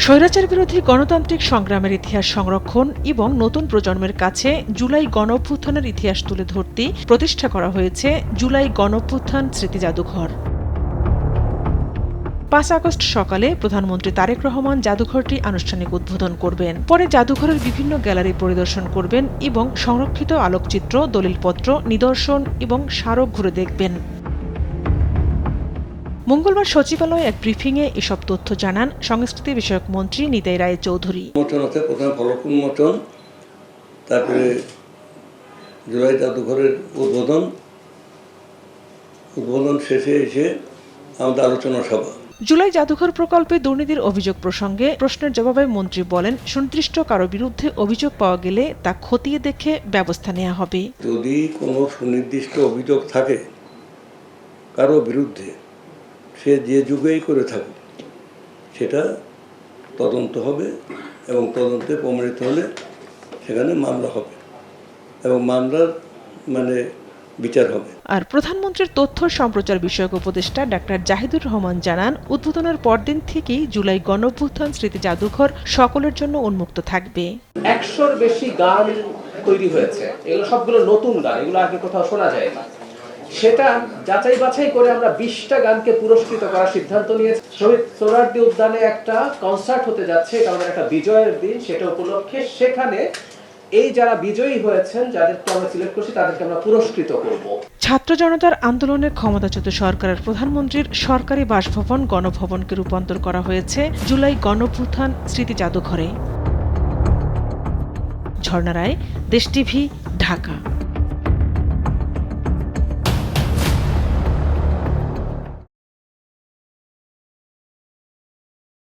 স্বৈরাচার বিরোধী গণতান্ত্রিক সংগ্রামের ইতিহাস সংরক্ষণ এবং নতুন প্রজন্মের কাছে জুলাই গণঅভ্যুত্থানের ইতিহাস তুলে ধরতে প্রতিষ্ঠা করা হয়েছে জুলাই গণঅভ্যুত্থান স্মৃতি জাদুঘর। ৫ আগস্ট সকালে প্রধানমন্ত্রী তারেক রহমান জাদুঘরটি আনুষ্ঠানিক উদ্বোধন করবেন। পরে জাদুঘরের বিভিন্ন গ্যালারি পরিদর্শন করবেন এবং সংরক্ষিত আলোকচিত্র, দলিলপত্র, নিদর্শন এবং স্মারক ঘুরে দেখবেন। মঙ্গলবার সচিবালয়ে এক ব্রিফিংয়ে এসব তথ্য জানান সংস্কৃতি বিষয়ক মন্ত্রী নিতাই রায় চৌধুরী। প্রথমে ফলক উন্মোচন, তারপরে জুলাই জাদুঘরের উদ্বোধন শেষে এসে আমাদের আলোচনা সভা। জুলাই জাদুঘর প্রকল্পে দুর্নীতির অভিযোগ প্রসঙ্গে প্রশ্নের জবাবে মন্ত্রী বলেন, সুনির্দিষ্ট কারো বিরুদ্ধে অভিযোগ পাওয়া গেলে তা খতিয়ে দেখে ব্যবস্থা নেওয়া হবে। যদি কোনো সুনির্দিষ্ট অভিযোগ থাকে কারো বিরুদ্ধে, সে যে যুগেই করে থাকুক, সেটা তদন্ত হবে এবং তদন্তে প্রমাণিত হলে সেখানে মামলা হবে এবং মামলার বিচার হবে। আর প্রধানমন্ত্রীর তথ্য সম্প্রচার বিষয়ক উপদেষ্টা ডাক্তার জাহিদুর রহমান জানান, উদ্বোধনের পরদিন থেকেই জুলাই গণঅভ্যুত্থান স্মৃতি জাদুঘর সকলের জন্য উন্মুক্ত থাকবে। ১০০-র বেশি গান তৈরি হয়েছে, এগুলো সবগুলো নতুন গান, এগুলো আগে কোথাও শোনা যায় না। সেটা যাচাই বাছাই করে আমরা ২০টা গানকে পুরস্কৃত করার সিদ্ধান্ত নিয়েছি। শহীদ সোহরাওয়ার্দী উদ্যানে একটা কনসার্ট হতে যাচ্ছে, এটা আমাদের একটা বিজয়ের দিন। সেটা উপলক্ষে সেখানে এই যারা বিজয়ী হয়েছেন, যাদেরকে আমরা সিলেক্ট করছি, তাদেরকে আমরা পুরস্কৃত করব। ছাত্র জনতার আন্দোলনে ক্ষমতাচ্যুত সরকারের প্রধানমন্ত্রীর সরকারি বাসভবন গণভবনকে রূপান্তর করা হয়েছে জুলাই গণঅভ্যুত্থান স্মৃতি জাদুঘরে। ঝর্ণা রায়, দেশ টিভি, ঢাকা।